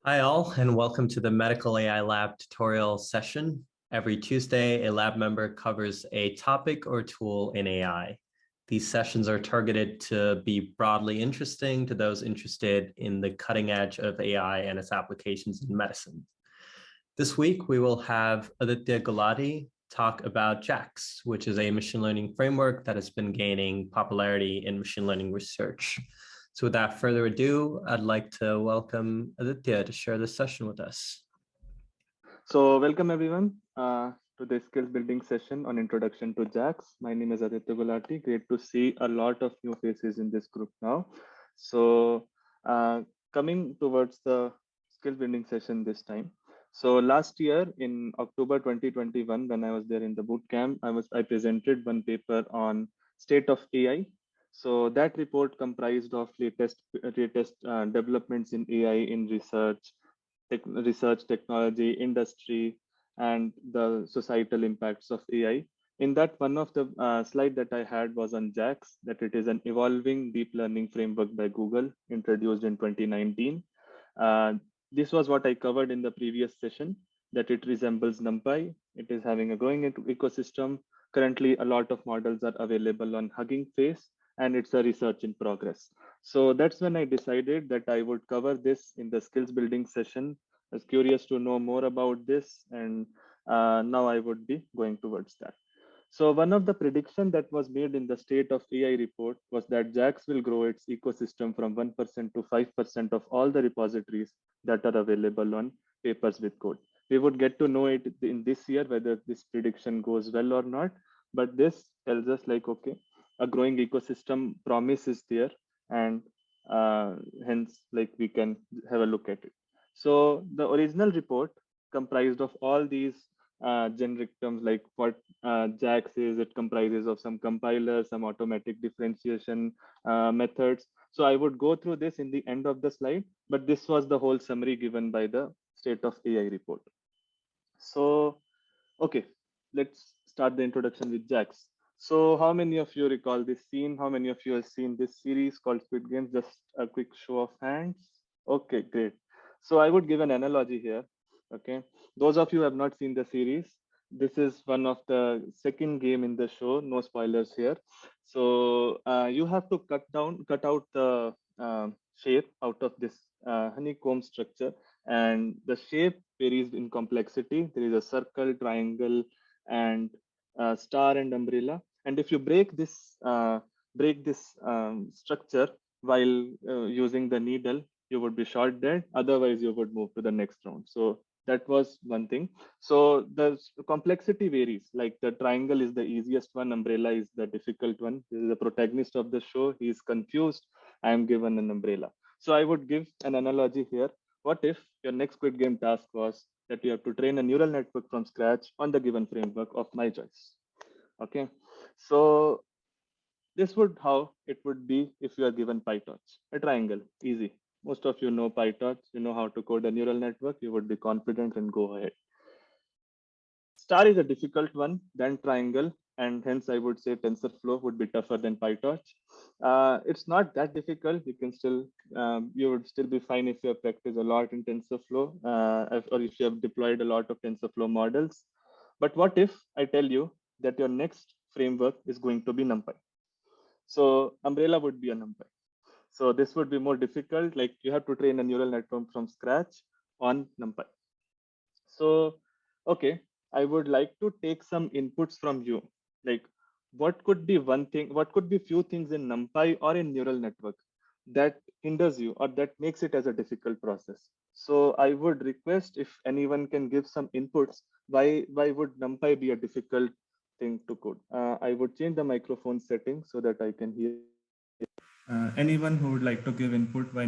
Hi all, and welcome to the Medical AI Lab tutorial session. Every Tuesday, a lab member covers a topic or tool in AI. These sessions are targeted to be broadly interesting to those interested in the cutting edge of AI and its applications in medicine. This week, we will have Aditya Gulati talk about JAX, which is a machine learning framework that has been gaining popularity in machine learning research. So without further ado, I'd like to welcome Aditya to share this session with us. So welcome everyone to the skills building session on introduction to JAX. My name is Aditya Gulati. Great to see a lot of new faces in this group now. So coming towards the skill building session this time. So last year in October 2021, when I was there in the boot camp, I presented one paper on state of AI. So that report comprised of latest developments in AI in research, technology, industry, and the societal impacts of AI. In that, one of the slide that I had was on JAX, that it is an evolving deep learning framework by Google, introduced in 2019. This was what I covered in the previous session, that it resembles NumPy. It is having a growing ecosystem. Currently, a lot of models are available on Hugging Face, and it's a research in progress. So that's when I decided that I would cover this in the skills building session. I was curious to know more about this, and now I would be going towards that. So one of the prediction that was made in the state of AI report was that JAX will grow its ecosystem from 1% to 5% of all the repositories that are available on papers with code. We would get to know it in this year, whether this prediction goes well or not, but this tells us like, okay, a growing ecosystem promise is there, and hence like we can have a look at it. So the original report comprised of all these generic terms, like what JAX is. It comprises of some compilers, some automatic differentiation methods. So I would go through this in the end of the slide, but this was the whole summary given by the state of AI report. So, okay, let's start the introduction with JAX. So how many of you recall this scene? How many of you have seen this series called Squid Games? Just a quick show of hands. Okay, great. So I would give an analogy here. Okay, those of you who have not seen the series, this is one of the second game in the show. No spoilers here. So you have to cut out the shape out of this honeycomb structure, and the shape varies in complexity. There is a circle, triangle, and star and umbrella. And if you break this structure while using the needle, you would be shot dead. Otherwise, you would move to the next round. So that was one thing. So the complexity varies. Like the triangle is the easiest one, umbrella is the difficult one. This is the protagonist of the show. He is confused. I am given an umbrella. So I would give an analogy here. What if your next Squid Game task was that you have to train a neural network from scratch on the given framework of my choice? Okay, so this would how it would be if you are given PyTorch, a triangle, easy. Most of you know PyTorch, you know how to code a neural network, you would be confident and go ahead. Star is a difficult one than triangle, and hence I would say TensorFlow would be tougher than PyTorch. It's not that difficult. You can still, you would still be fine if you have practiced a lot in TensorFlow, or if you have deployed a lot of TensorFlow models. But what if I tell you that your next framework is going to be NumPy? So umbrella would be a NumPy. So this would be more difficult. Like you have to train a neural network from scratch on NumPy. So, okay, I would like to take some inputs from you. Like what could be one thing, what could be few things in NumPy or in neural network that hinders you or that makes it as a difficult process. So I would request if anyone can give some inputs. Why would NumPy be a difficult thing to code? I would change the microphone setting so that I can hear. Anyone who would like to give input why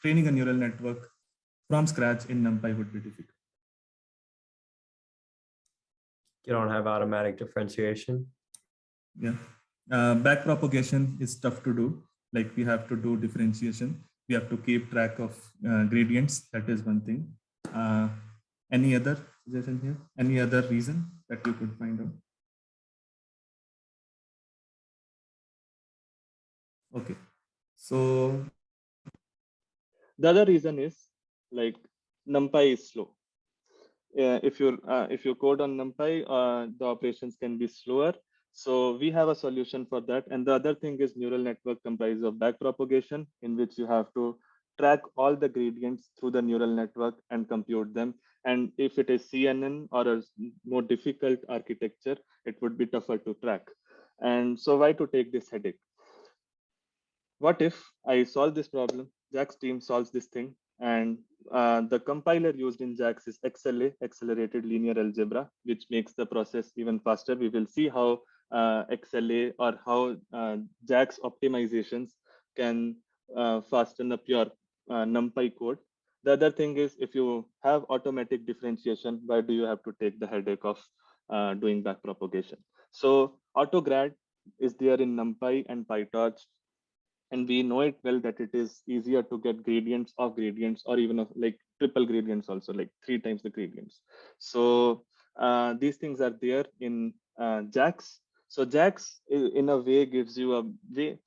training a neural network from scratch in NumPy would be difficult. You don't have automatic differentiation? Yeah. Back propagation is tough to do. Like we have to do differentiation. We have to keep track of gradients. That is one thing. Any other suggestion here? Any other reason that you could find out? Okay. So the other reason is like NumPy is slow. If you code on NumPy, the operations can be slower. So we have a solution for that. And the other thing is neural network comprises of backpropagation, in which you have to track all the gradients through the neural network and compute them. And if it is CNN or a more difficult architecture, it would be tougher to track. And so why to take this headache? What if I solve this problem? JAX team solves this thing, and the compiler used in JAX is XLA, Accelerated Linear Algebra, which makes the process even faster. We will see how XLA or how JAX optimizations can fasten up your NumPy code. The other thing is, if you have automatic differentiation, why do you have to take the headache of doing backpropagation? So AutoGrad is there in NumPy and PyTorch, and we know it well that it is easier to get gradients of gradients, or even of like triple gradients, also like 3 times the gradients. So these things are there in JAX. So JAX in a way gives you a way,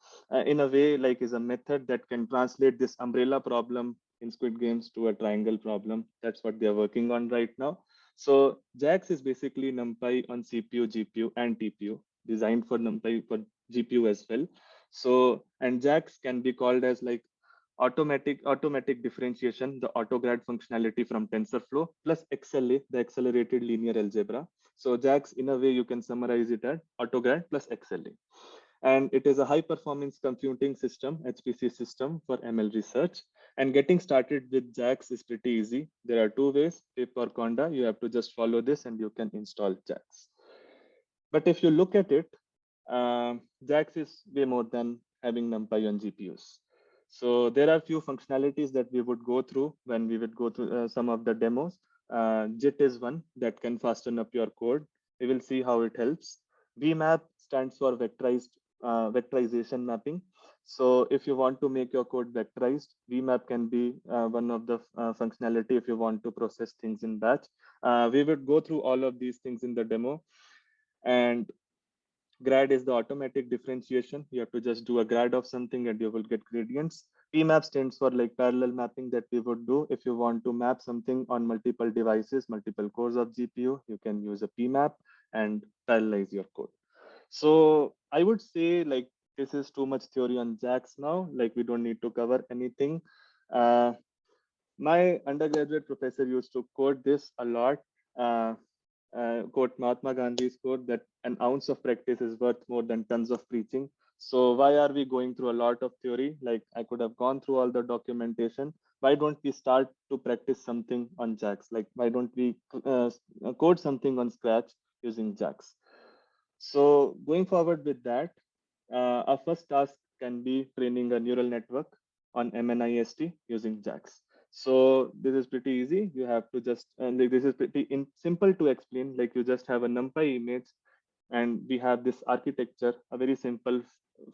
in a way like is a method that can translate this umbrella problem in Squid Games to a triangle problem. That's what they're working on right now. So JAX is basically NumPy on CPU, GPU, and TPU, designed for NumPy for GPU as well. So, and JAX can be called as like automatic differentiation, the AutoGrad functionality from TensorFlow, plus XLA, the accelerated linear algebra. So JAX, in a way, you can summarize it as AutoGrad plus XLA. And it is a high performance computing system, HPC system for ML research. And getting started with JAX is pretty easy. There are 2 ways, PIP or Conda. You have to just follow this and you can install JAX. But if you look at it, JAX is way more than having NumPy on GPUs. So there are few functionalities that we would go through when we would go through some of the demos. JIT is one that can fasten up your code. We will see how it helps. VMAP stands for vectorization mapping. So if you want to make your code vectorized, VMAP can be one of the functionality if you want to process things in batch. We would go through all of these things in the demo. And grad is the automatic differentiation. You have to just do a grad of something and you will get gradients. PMAP stands for like parallel mapping that we would do. If you want to map something on multiple devices, multiple cores of GPU, you can use a PMAP and parallelize your code. So I would say like this is too much theory on JAX now. Like we don't need to cover anything. My undergraduate professor used to quote this a lot. Quote Mahatma Gandhi's quote that an ounce of practice is worth more than tons of preaching. So why are we going through a lot of theory? Like I could have gone through all the documentation. Why don't we start to practice something on JAX? Like why don't we code something on scratch using JAX? So going forward with that, our first task can be training a neural network on MNIST using JAX. So this is pretty easy. You have to just, like this is pretty simple to explain. Like you just have a NumPy image, and we have this architecture, a very simple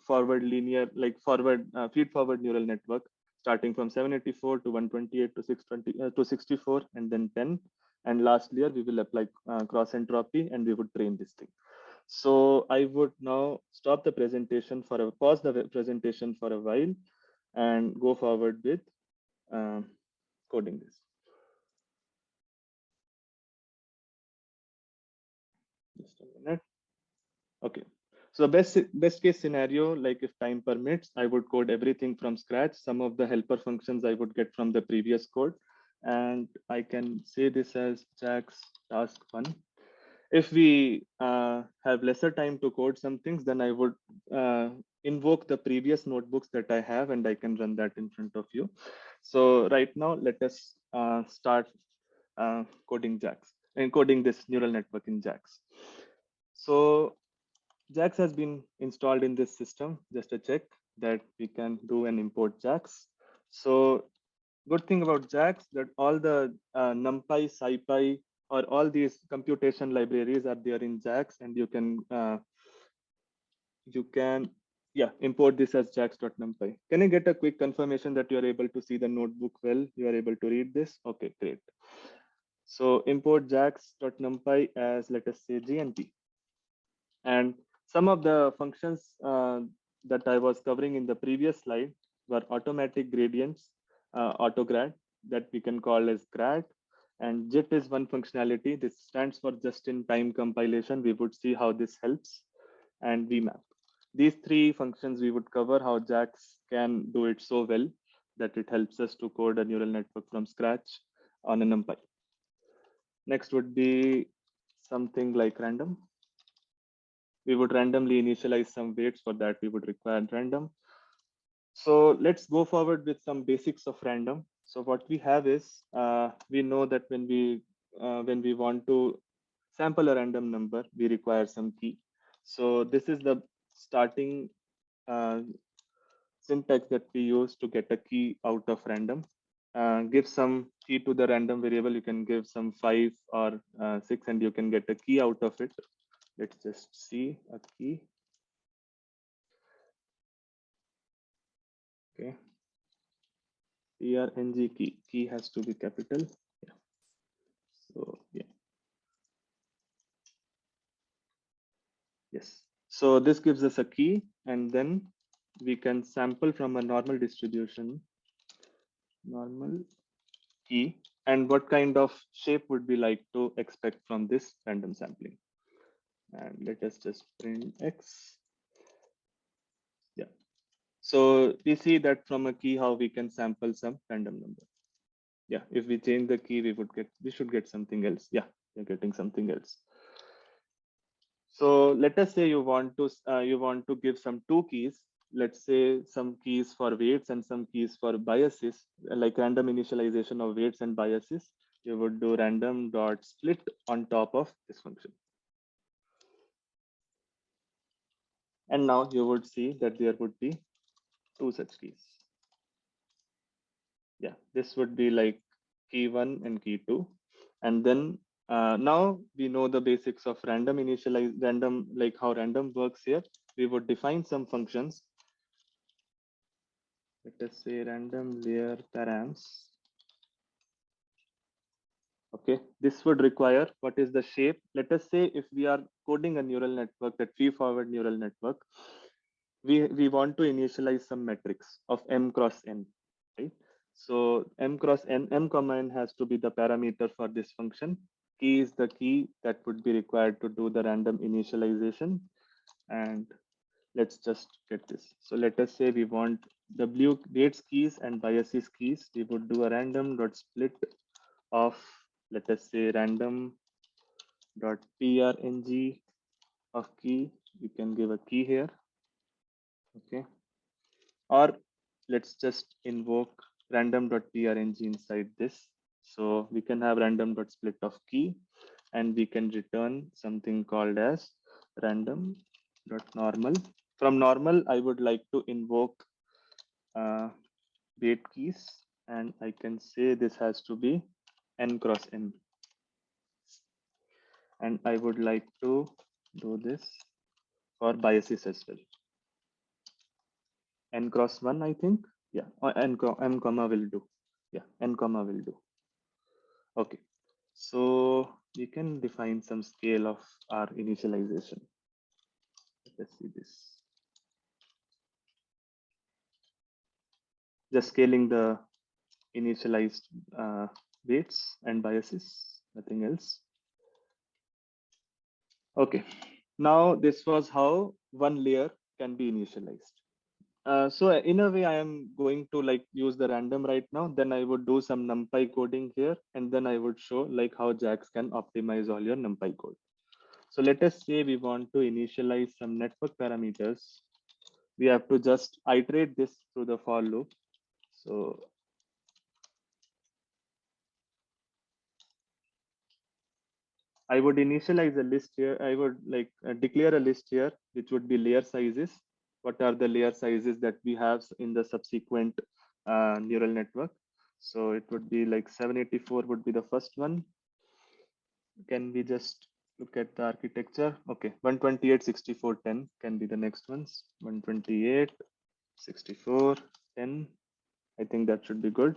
forward linear, like forward feed forward neural network, starting from 784 to 128 to 620 to 64, and then 10. And last layer we will apply cross entropy, and we would train this thing. So I would now stop the presentation for a pause the presentation for a while and go forward with coding this. Just a minute. Okay. So best case scenario, like if time permits, I would code everything from scratch. Some of the helper functions I would get from the previous code. And I can say this as JAX task 1. If we have lesser time to code some things, then I would invoke the previous notebooks that I have, and I can run that in front of you. So right now, let us start coding JAX and coding this neural network in JAX. So JAX has been installed in this system. Just a check that we can do and import JAX. So good thing about JAX that all the NumPy, SciPy, or all these computation libraries are there in JAX, and you can import this as jax.numpy. Can I get a quick confirmation that you are able to see the notebook well? You are able to read this? Okay, great. So import jax.numpy as, let us say, GNP. And some of the functions that I was covering in the previous slide were automatic gradients, AutoGrad, that we can call as GRAD. And JIT is one functionality. This stands for just-in-time compilation. We would see how this helps. And VMAP. These three functions we would cover how JAX can do it so well that it helps us to code a neural network from scratch on a NumPy. Next would be something like random. We would randomly initialize some weights. For that, we would require random. So let's go forward with some basics of random. So what we have is, we know that when we want to sample a random number, we require some key. So this is the starting syntax that we use to get a key out of random. Give some key to the random variable. You can give some 5 or 6 and you can get a key out of it. Let's just see a key. Okay. PRNG key. Key has to be capital. Yeah. So yeah. Yes. So this gives us a key, and then we can sample from a normal distribution, normal key, and what kind of shape would we like to expect from this random sampling. And let us just print X. Yeah. So we see that from a key how we can sample some random number. Yeah, if we change the key, we should get something else. Yeah, we're getting something else. So let us say you want to give some 2 keys. Let's say some keys for weights and some keys for biases, like random initialization of weights and biases. You would do random dot split on top of this function. And now you would see that there would be 2 such keys. Yeah, this would be like key 1 and key 2. And then now we know the basics of random like how random works here. We would define some functions. Let us say random layer params. Okay, this would require what is the shape. Let us say if we are coding a neural network, that feed-forward neural network, we want to initialize some metrics of m cross n, right? So m cross n, m comma n has to be the parameter for this function. Key is the key that would be required to do the random initialization. And let's just get this. So let us say we want W weights keys and biases keys. We would do a random dot split of, let us say, random dot prng of key. You can give a key here. Okay. Or let's just invoke random.prng inside this. So we can have random.split of key, and we can return something called as random.normal. From normal, I would like to invoke weight keys, and I can say this has to be n cross n. And I would like to do this for biases as well. N cross 1, I think. Yeah, or n comma will do. Yeah, n comma will do. Okay, so we can define some scale of our initialization. Let's see this. Just scaling the initialized weights and biases, nothing else. Okay, now this was how one layer can be initialized. So in a way, I am going to like use the random right now. Then I would do some NumPy coding here, and then I would show like how JAX can optimize all your NumPy code. So let us say we want to initialize some network parameters. We have to just iterate this through the for loop. So I would initialize a list here. I would like declare a list here, which would be layer sizes. What are the layer sizes that we have in the subsequent neural network? So it would be like 784 would be the first one. Can we just look at the architecture? Okay, 128, 64, 10 can be the next ones. 128, 64, 10. I think that should be good.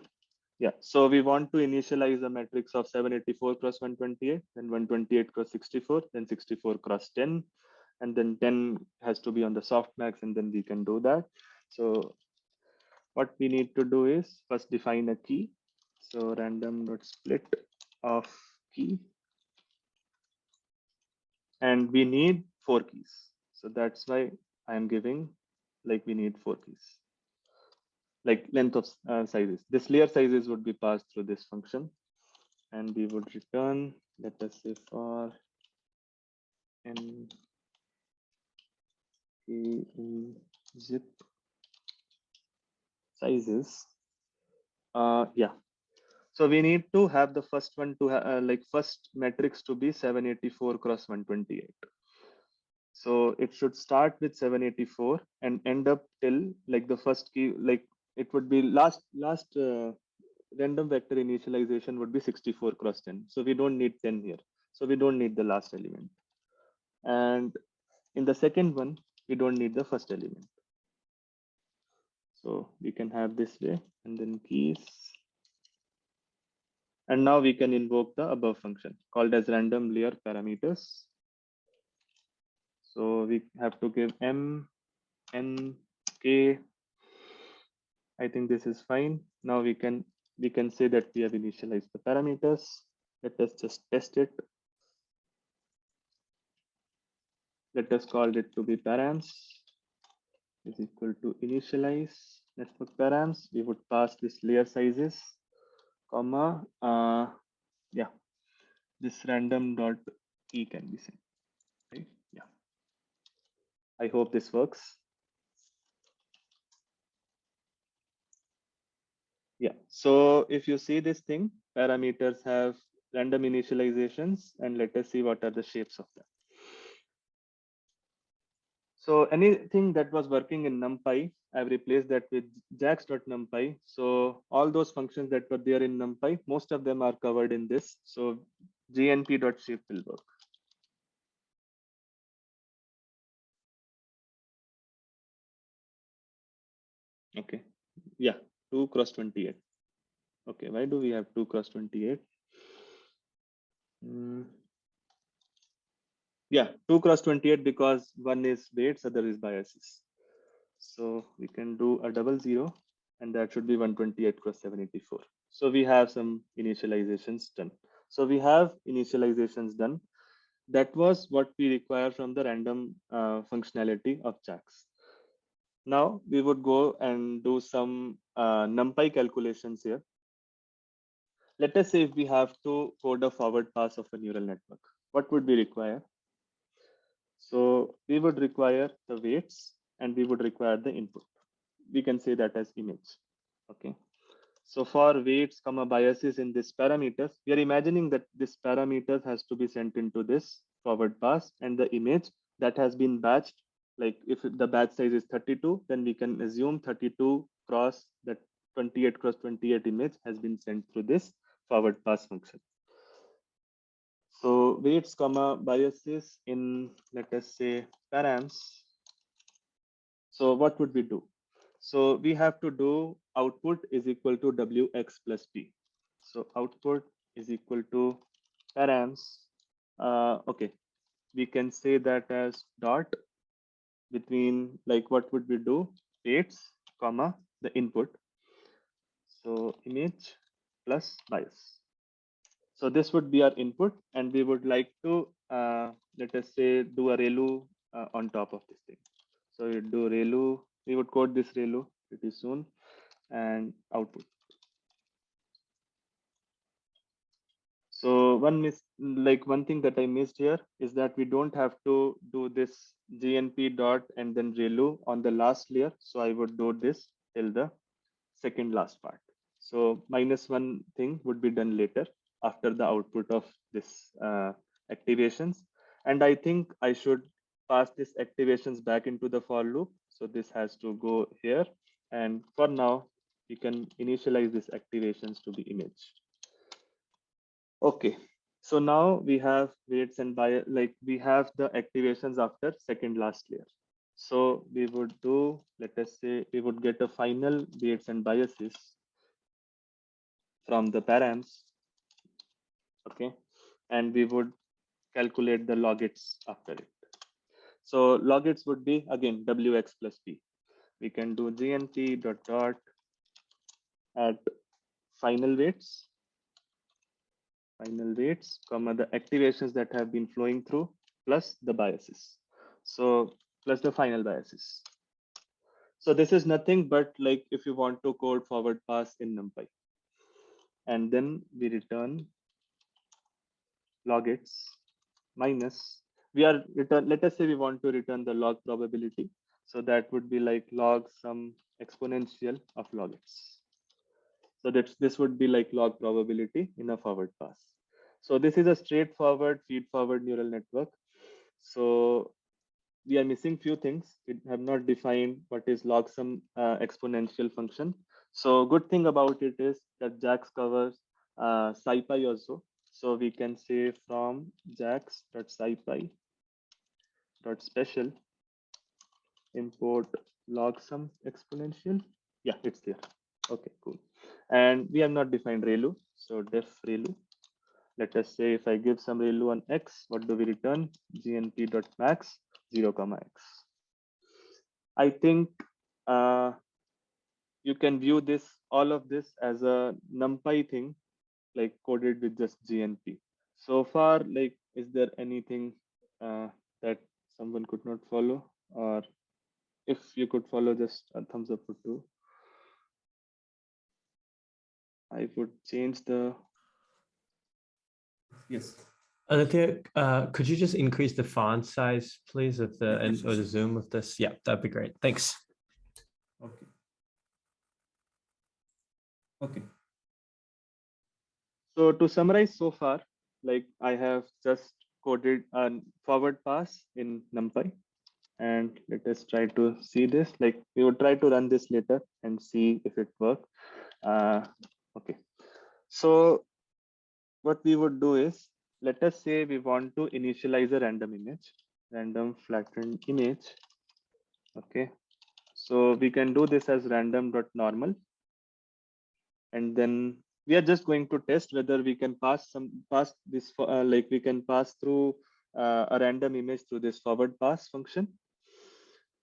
Yeah, so we want to initialize a matrix of 784 cross 128, then 128 cross 64, then 64 cross 10, and then 10 has to be on the softmax, and then we can do that. So what we need to do is first define a key. So random dot split of key, and we need 4 keys. So that's why I am giving like we need 4 keys, like length of sizes. This layer sizes would be passed through this function, and we would return, let us say for n key in zip sizes. Yeah. So we need to have the first one to like first matrix to be 784 cross 128. So it should start with 784 and end up till like the first key, like it would be last random vector initialization would be 64 cross 10. So we don't need 10 here. So we don't need the last element. And in the second one, we don't need the first element. So we can have this way and then keys. And now we can invoke the above function called as random layer parameters. So we have to give m, n, k. I think this is fine. Now we can say that we have initialized the parameters. Let us just test it. Let us call it to be params is equal to initialize network params. We would pass this layer sizes, comma, yeah, this random dot key can be sent. Right? Yeah. I hope this works. Yeah. So if you see this thing, parameters have random initializations, and let us see what are the shapes of them. So anything that was working in NumPy, I've replaced that with JAX.NumPy. So all those functions that were there in NumPy, most of them are covered in this. So gnp.shape will work. Okay. Yeah, 2 cross 28. Okay, why do we have 2 cross 28? Yeah, 2 cross 28 because one is weights, other is biases. So we can do a 00, and that should be 128 cross 784. So we have some initializations done. So we have initializations done. That was what we require from the random functionality of JAX. Now we would go and do some NumPy calculations here. Let us say if we have to code a forward pass of a neural network, what would we require? So we would require the weights and we would require the input. We can say that as image. Okay. So for weights, comma biases in this parameters, we are imagining that this parameters has to be sent into this forward pass, and the image that has been batched, like if the batch size is 32, then we can assume 32 cross that 28 cross 28 image has been sent through this forward pass function. So weights, comma biases in, let us say, params. So what would we do? So we have to do output is equal to wx plus p. So output is equal to params. Okay, we can say that as dot between, like, what would we do? Weights, comma the input. So image plus bias. So this would be our input, and we would like to let us say do a ReLU on top of this thing. So you do ReLU. We would code this ReLU pretty soon, and output. So one thing that I missed here is that we don't have to do this GNP dot and then ReLU on the last layer. So I would do this till the second last part. So -1 thing would be done later after the output of this activations. And I think I should pass this activations back into the for loop. So this has to go here. And for now, you can initialize this activations to be image. Okay. So now we have weights and bias, like we have the activations after second last layer. So we would do, let us say, we would get a final weights and biases from the params. Okay. And we would calculate the logits after it. So logits would be again wx plus p. We can do gnp dot add final weights, comma, the activations that have been flowing through, plus the biases. So plus the final biases. So this is nothing but like if you want to code forward pass in NumPy. And then we return logits minus, let us say we want to return the log probability. So that would be like log some exponential of logits. So this would be like log probability in a forward pass. So this is a straightforward feed-forward neural network. So we are missing few things. We have not defined what is log sum exponential function. So good thing about it is that JAX covers SciPy also. So we can say from jax.scipy.special import log sum exponential. Yeah, it's there. Okay, cool. And we have not defined ReLU. So def ReLU. Let us say if I give some ReLU on X, what do we return? gnp.max 0, x. I think you can view this, all of this as a NumPy thing, like coded with just GNP. So far, like, is there anything that someone could not follow? Or if you could follow, just a thumbs up or two. I would change the. Yes. Aditya, could you just increase the font size, please, of the or the zoom of this? Yeah, that'd be great. Thanks. Okay. Okay. So to summarize so far, like I have just coded a forward pass in NumPy. And let us try to see this. Like we would try to run this later and see if it works. Okay. So what we would do is, let us say we want to initialize a random image, random flattened image. Okay. So we can do this as random.normal. And then we are just going to test whether we can pass this, like we can pass through a random image through this forward pass function.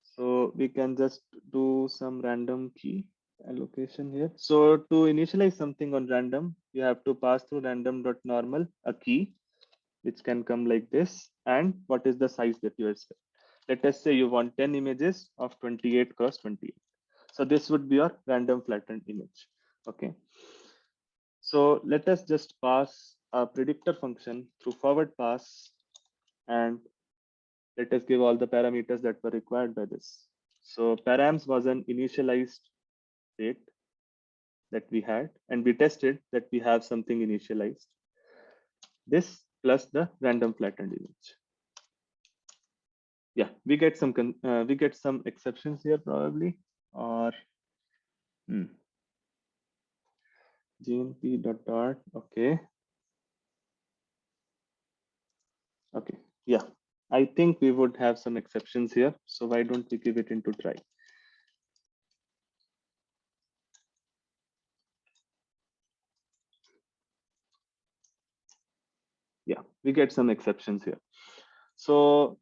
So we can just do some random key allocation here. So to initialize something on random, you have to pass through random.normal a key, which can come like this. And what is the size that you expect? Let us say you want 10 images of 28 cross 28. So this would be your random flattened image. Okay. So let us just pass a predictor function through forward pass, and let us give all the parameters that were required by this. So params was an initialized state that we had, and we tested that we have something initialized. This plus the random flattened image. Yeah, we get some exceptions here probably, or gnp.dart. Okay. Okay. Yeah, I think we would have some exceptions here. So why don't we give it into try? Yeah, we get some exceptions here. So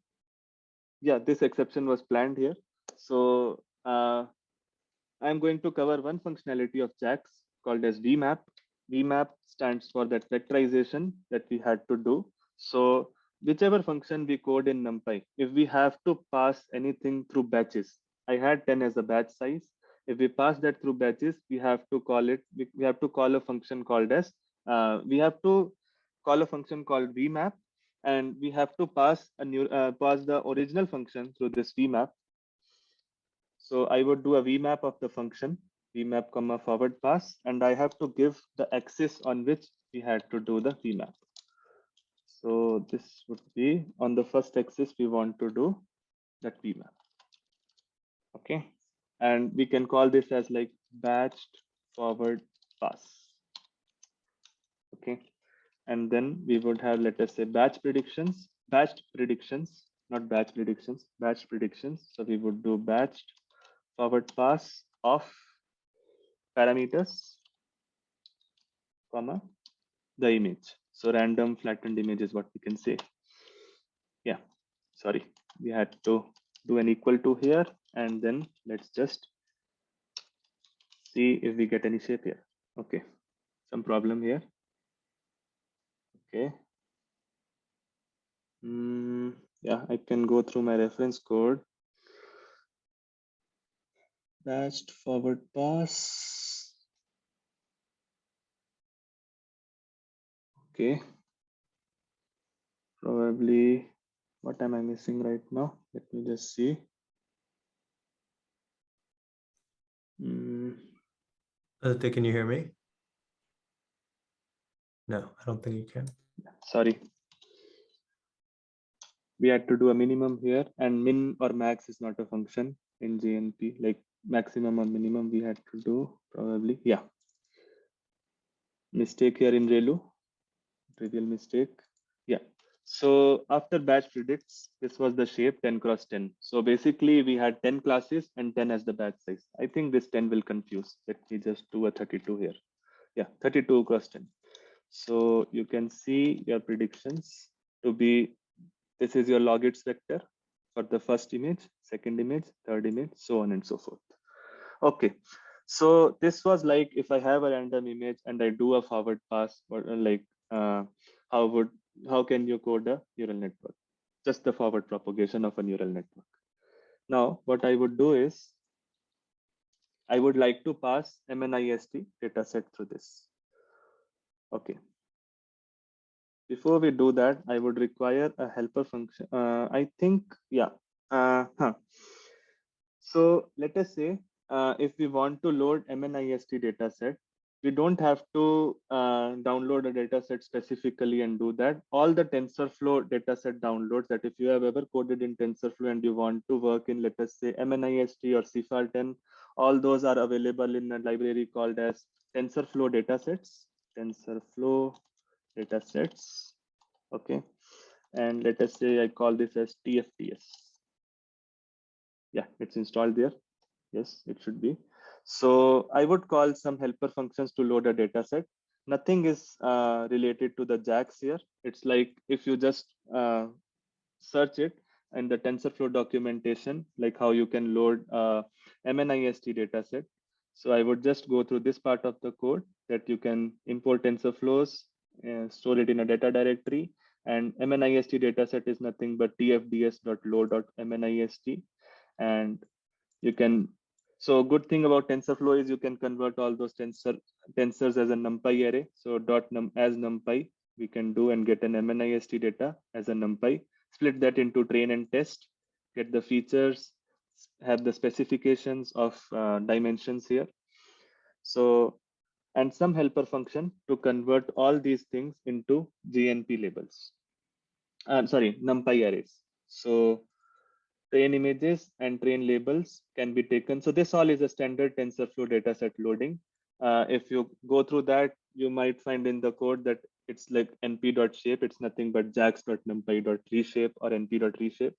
yeah, this exception was planned here. So I'm going to cover one functionality of JAX called as VMAP. VMAP stands for that vectorization that we had to do. So whichever function we code in NumPy, if we have to pass anything through batches, I had 10 as a batch size. If we pass that through batches, we have to call it, we have to call a function called as, we have to call a function called VMAP, and we have to pass the original function through this VMAP. So I would do a VMAP of the function, VMAP comma forward pass, and I have to give the axis on which we had to do the VMAP. So this would be on the first axis, we want to do that VMAP. Okay. And we can call this as like batched forward pass. Okay. And then we would have, let us say, batched predictions, not batch predictions, batched predictions. So we would do batched forward pass of parameters, comma, the image. So random flattened image is what we can say. Yeah, sorry, we had to do an equal to here, and then let's just see if we get any shape here. Okay, Some problem here. Okay. Yeah, I can go through my reference code. Batched forward pass. Okay. Probably, what am I missing right now? Let me just see. Aditya, can you hear me? No, I don't think you can. Sorry. We had to do a minimum here, and min or max is not a function in JNP. Like maximum or minimum we had to do probably. Yeah. Mistake here in ReLU. Trivial mistake. Yeah. So after batch predicts, this was the shape 10 cross 10. So basically we had 10 classes and 10 as the batch size. I think this 10 will confuse. Let me just do a 32 here. Yeah, 32 cross 10. So you can see your predictions to be, this is your logits vector for the first image, second image, third image, so on and so forth. Okay. So this was like, if I have a random image and I do a forward pass, or like how can you code a neural network? Just the forward propagation of a neural network. Now, what I would do is I would like to pass MNIST dataset through this. Okay. Before we do that, I would require a helper function. I think, yeah. So let us say if we want to load MNIST dataset, we don't have to download a dataset specifically and do that. All the TensorFlow dataset downloads that if you have ever coded in TensorFlow and you want to work in, let us say MNIST or CFAR10, all those are available in a library called as TensorFlow datasets. TensorFlow datasets. Okay. And let us say I call this as TFDS. Yeah, it's installed there. Yes, it should be. So I would call some helper functions to load a data set. Nothing is related to the JAX here. It's like if you just search it in the TensorFlow documentation, like how you can load MNIST dataset. So I would just go through this part of the code that you can import TensorFlows, store it in a data directory, and MNIST dataset is nothing but tfds.load.mnist, and you can. So good thing about TensorFlow is you can convert all those tensors as a NumPy array. So .num as NumPy we can do and get an MNIST data as a NumPy. Split that into train and test, get the features, have the specifications of dimensions here. So, and some helper function to convert all these things into GNP labels. Sorry, NumPy arrays. So train images and train labels can be taken. So this all is a standard TensorFlow dataset loading. If you go through that, you might find in the code that it's like np.shape. It's nothing but jax.numpy.reshape or np.reshape.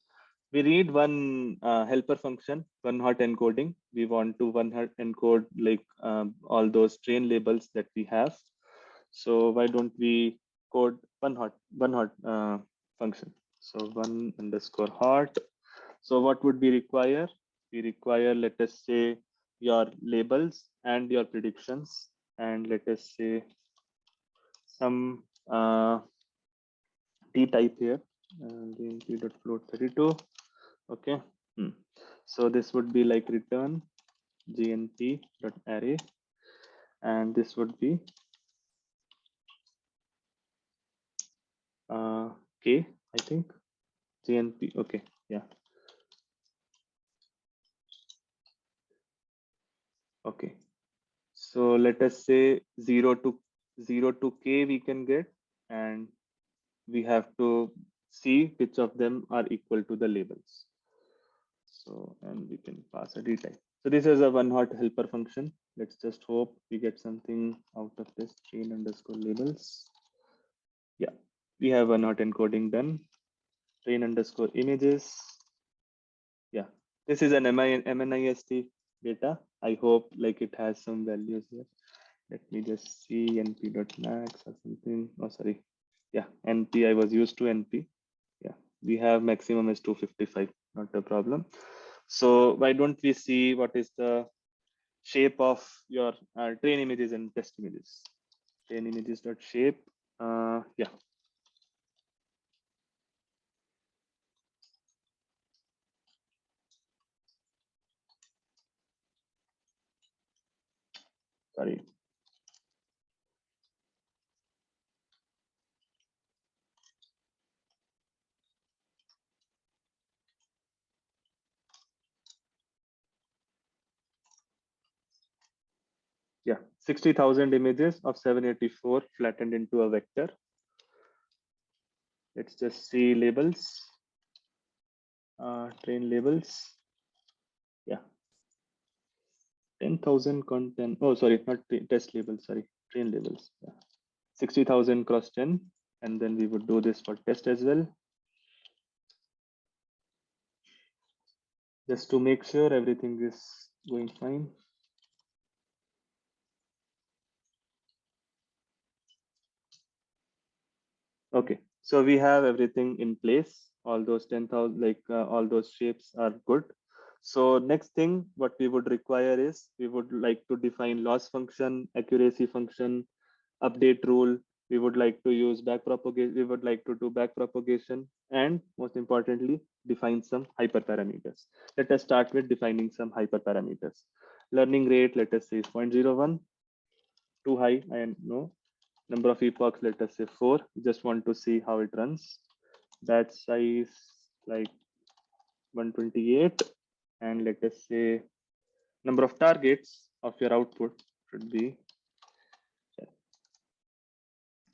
We read one helper function, one hot encoding. We want to one hot encode like all those train labels that we have. So why don't we code one hot function? So one underscore hot. So what would we require? We require, let us say, your labels and your predictions, and let us say some t type here, gnp.float32. Okay. So this would be like return gnp.array, and this would be k, I think, gnp. Okay, yeah. Okay. So let us say 0 to k we can get, and we have to see which of them are equal to the labels. So, and we can pass a d type. So this is a one hot helper function. Let's just hope we get something out of this train underscore labels. Yeah, we have one hot encoding done. Train underscore images. Yeah, this is an MNIST data. I hope like it has some values here. Let me just see np.max or something. Oh, sorry. Yeah, np, I was used to np. Yeah, we have maximum is 255, not a problem. So why don't we see what is the shape of your train images and test images? 10 images dot shape. Yeah. Sorry. Yeah, 60,000 images of 784 flattened into a vector. Let's just see labels, train labels. Yeah, 10,000 content. Oh, sorry, not test labels, sorry, train labels. Yeah. 60,000 cross 10. And then we would do this for test as well. Just to make sure everything is going fine. Okay, so we have everything in place. All those 10,000, like all those shapes are good. So next thing, what we would require is we would like to define loss function, accuracy function, update rule. We would like to use backpropagation. We would like to do backpropagation, and most importantly, define some hyperparameters. Let us start with defining some hyperparameters. Learning rate, let us say is 0.01. Too high, I know. Number of epochs, let us say 4. Just want to see how it runs. Batch size like 128, and let us say number of targets of your output should be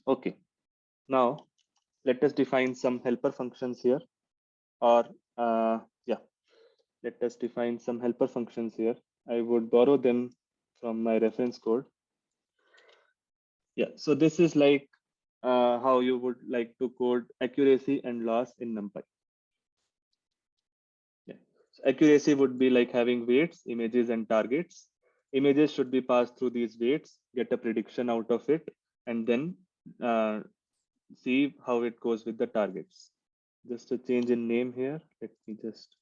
okay. Now let us define some helper functions here, or yeah, let us define some helper functions here. I would borrow them from my reference code. Yeah, so this is like how you would like to code accuracy and loss in NumPy. Yeah. So accuracy would be like having weights, images, and targets. Images should be passed through these weights, get a prediction out of it, and then see how it goes with the targets. Just a change in name here. Let me just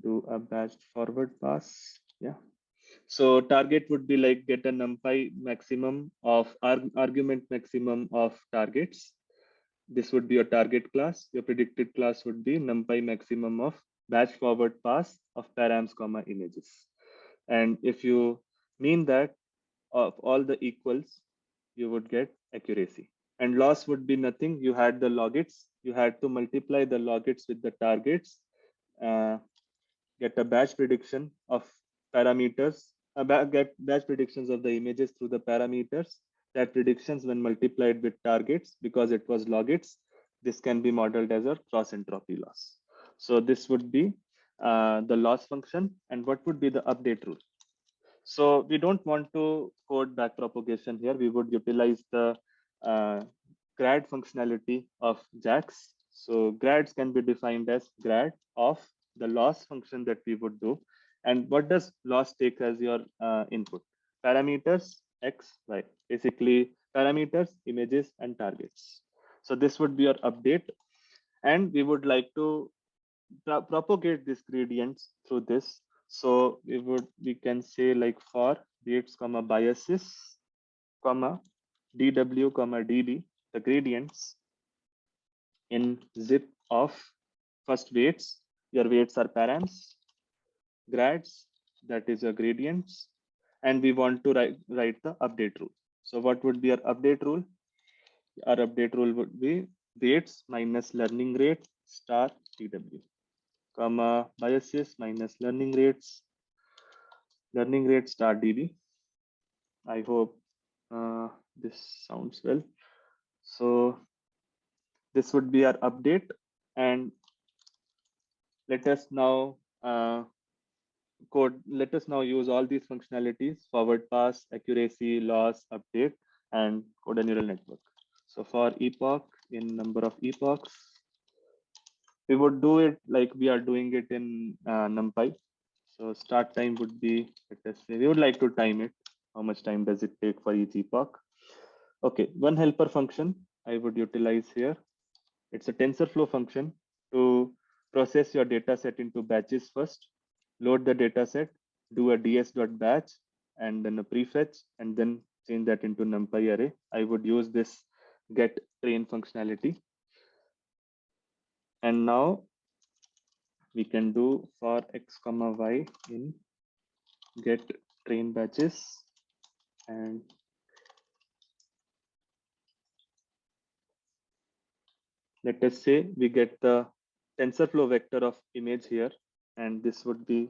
do a batched forward pass. Yeah. So target would be like get a NumPy maximum of argument maximum of targets. This would be your target class. Your predicted class would be NumPy maximum of batch forward pass of params comma images. And if you mean that of all the equals, you would get accuracy. And loss would be nothing. You had the logits. You had to multiply the logits with the targets. Get a batch prediction of parameters, get batch predictions of the images through the parameters. That predictions when multiplied with targets, because it was logits, this can be modeled as a cross entropy loss. So this would be the loss function. And what would be the update rule? So we don't want to code backpropagation here. We would utilize the grad functionality of JAX. So grads can be defined as grad of the loss function that we would do. And what does loss take as your input? Parameters, X, Y, basically parameters, images, and targets. So this would be your update. And we would like to propagate these gradients through this. So we can say like for weights comma biases comma dw comma db, the gradients in zip of first weights. Your weights are params, grads, that is your gradients, and we want to write the update rule. So what would be our update rule? Our update rule would be weights minus learning rate star dw comma biases minus learning rate star db. I hope this sounds well. So this would be our update, and let us now let us now use all these functionalities: forward pass, accuracy, loss, update, and code a neural network. So for epoch, in number of epochs, we would do it like we are doing it in NumPy. So start time would be, let us say, we would like to time it. How much time does it take for each epoch? Okay, one helper function I would utilize here. It's a TensorFlow function to process your data set into batches first, load the data set, do a ds.batch, and then a prefetch, and then change that into NumPy array, I would use this get train functionality. And now we can do for x comma y in get train batches, and let us say we get the TensorFlow vector of image here, and this would be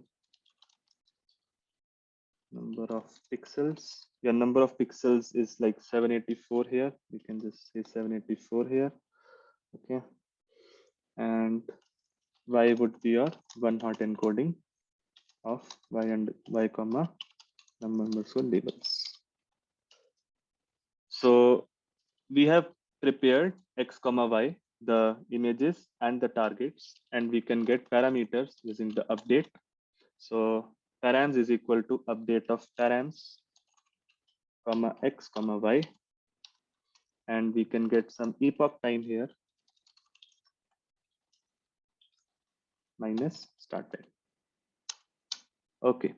number of pixels. Your number of pixels is like 784 here. We can just say 784 here. Okay. And y would be your one hot encoding of y and y comma number underscore labels. So we have prepared x comma y, the images and the targets, and we can get parameters using the update. So params is equal to update of params comma x comma y, and we can get some epoch time here minus start time. Okay,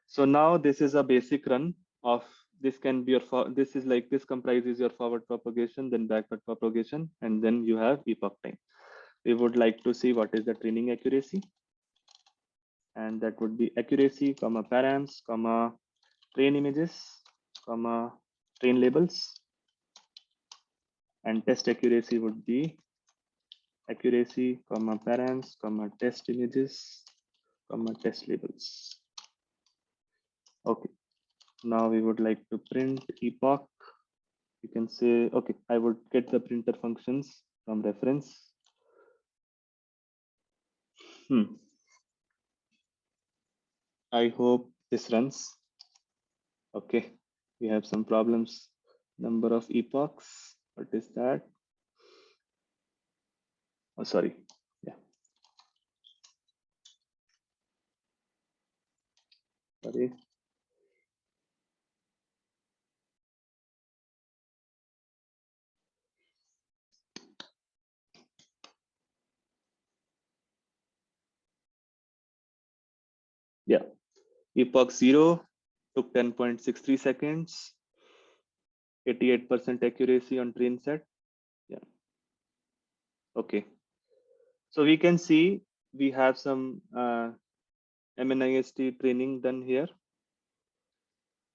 so now this is a basic run of this. Can be your this is like this comprises your forward propagation, then backward propagation, and then you have epoch time. We would like to see what is the training accuracy, and that would be accuracy comma params comma train images comma train labels, and test accuracy would be accuracy comma params comma test images comma test labels. Okay, now we would like to print epoch. You can say, okay, I would get the printer functions from reference. I hope this runs. Okay, we have some problems. Number of epochs, what is that? Oh, sorry. Yeah. Sorry. Yeah. Epoch 0 took 10.63 seconds, 88% accuracy on train set. Yeah. Okay. So we can see we have some MNIST training done here.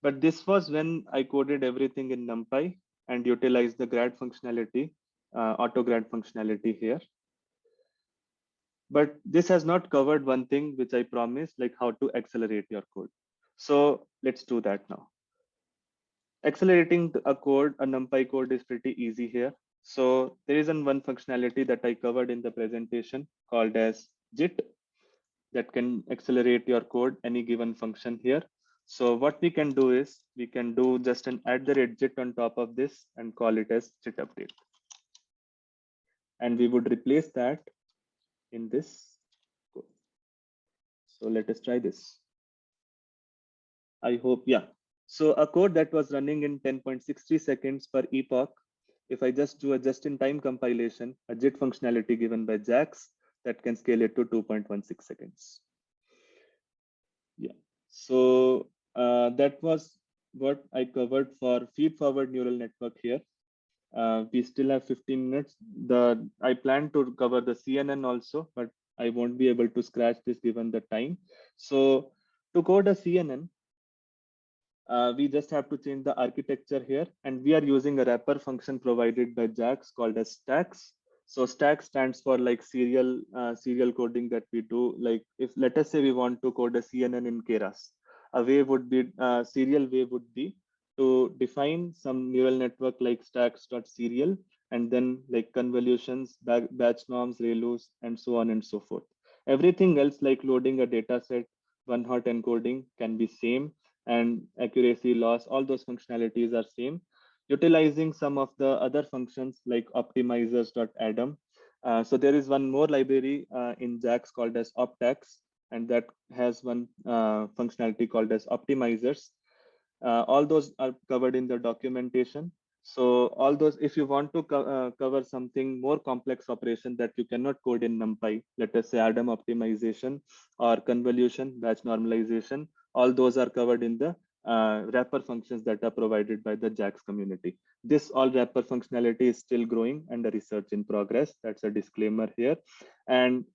But this was when I coded everything in NumPy and utilized the grad functionality, auto grad functionality here. But this has not covered one thing which I promised, like how to accelerate your code. So let's do that now. Accelerating a code, a NumPy code is pretty easy here. So there is one functionality that I covered in the presentation called as JIT that can accelerate your code, any given function here. So what we can do is we can do just an @JIT on top of this and call it as JIT update. And we would replace that in this code. So let us try this. I hope, yeah. So a code that was running in 10.63 seconds per epoch, if I just do a just-in-time compilation, a JIT functionality given by JAX, that can scale it to 2.16 seconds. Yeah, so that was what I covered for feed-forward neural network here. We still have 15 minutes. I plan to cover the CNN also, but I won't be able to scratch this given the time. So to code a CNN, we just have to change the architecture here, and we are using a wrapper function provided by JAX called as stacks. So stack stands for like serial coding that we do. Like if let us say we want to code a CNN in Keras, a way would be serial way would be to define some neural network like stacks.serial, and then like convolutions, batch norms, ReLUs, and so on and so forth. Everything else like loading a data set, one hot encoding can be same, and accuracy loss, all those functionalities are same. Utilizing some of the other functions like optimizers.atom. So there is one more library in JAX called as optax, and that has one functionality called as optimizers. All those are covered in the documentation. So all those, if you want to cover something more complex operation that you cannot code in NumPy, let us say ADAM optimization or convolution, batch normalization, all those are covered in the wrapper functions that are provided by the JAX community. This all wrapper functionality is still growing and a research in progress. That's a disclaimer here. And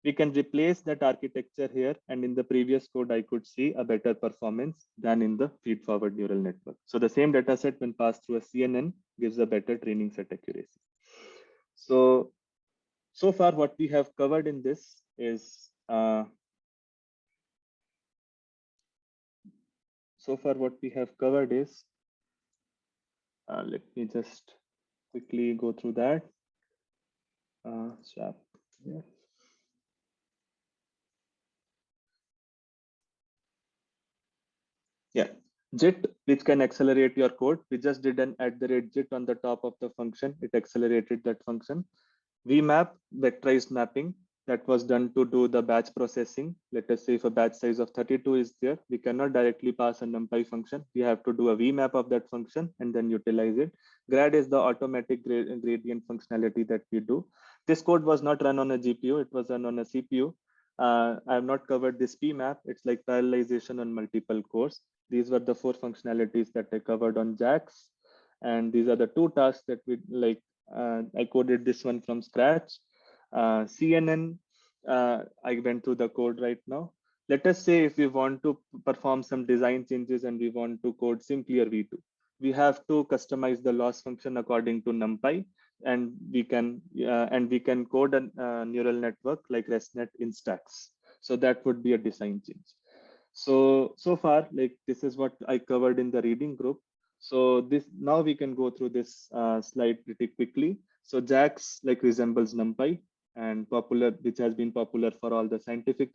we can replace that architecture here. And in the previous code, I could see a better performance than in the feed-forward neural network. So the same data set when passed through a CNN gives a better training set accuracy. So far what we have covered in this is let me just quickly go through that. Swap here. Yeah, JIT, which can accelerate your code. We just did an @JIT on the top of the function. It accelerated that function. VMAP, vectorized mapping, that was done to do the batch processing. Let us say if a batch size of 32 is there, we cannot directly pass a NumPy function. We have to do a VMAP of that function and then utilize it. Grad is the automatic gradient functionality that we do. This code was not run on a GPU, it was run on a CPU. I have not covered this PMAP. It's like parallelization on multiple cores. These were the 4 functionalities that I covered on JAX. And these are the 2 tasks that we like. I coded this one from scratch. CNN, I went through the code right now. Let us say if we want to perform some design changes and we want to code simply a V2, we have to customize the loss function according to NumPy, and we can code a neural network like ResNet in stacks. So that would be a design change. So far, like this is what I covered in the reading group. So now we can go through this slide pretty quickly. So JAX like resembles NumPy and which has been popular for all the scientific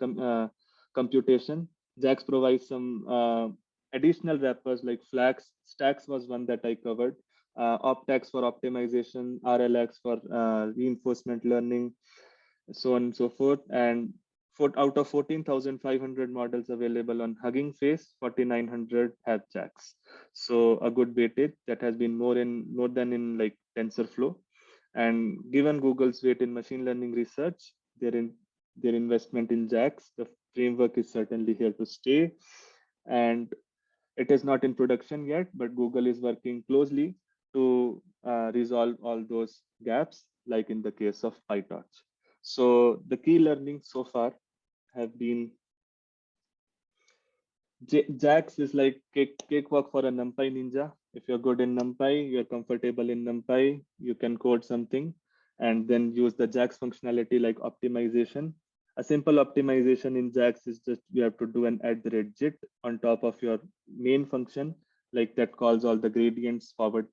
computation. JAX provides some additional wrappers like flags. Stacks was one that I covered. OpTax for optimization, RLX for reinforcement learning, so on and so forth. And out of 14,500 models available on Hugging Face, 4,900 have JAX. So a good weightage that has been more than in like TensorFlow. And given Google's weight in machine learning research, their investment in JAX, the framework is certainly here to stay. And it is not in production yet, but Google is working closely to resolve all those gaps, like in the case of PyTorch. So the key learnings so far have been JAX is like cakewalk for a NumPy ninja. If you're good in NumPy, you're comfortable in NumPy, you can code something and then use the JAX functionality like optimization. A simple optimization in JAX is just you have to do an @JIT on top of your main function, like that calls all the gradients forward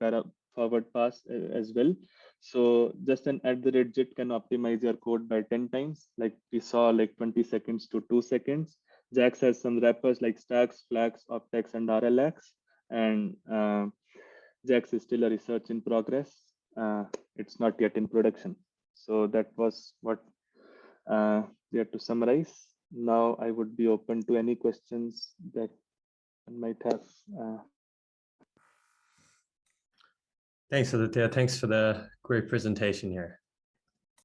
pass as well. So just an @JIT can optimize your code by 10 times, like we saw, like 20 seconds to 2 seconds. JAX has some wrappers like stacks, flags, OpTax, and RLX. And JAX is still a research in progress. It's not yet in production. So that was what we have to summarize. Now I would be open to any questions that one might have. Thanks, Aditya. Thanks for the great presentation here.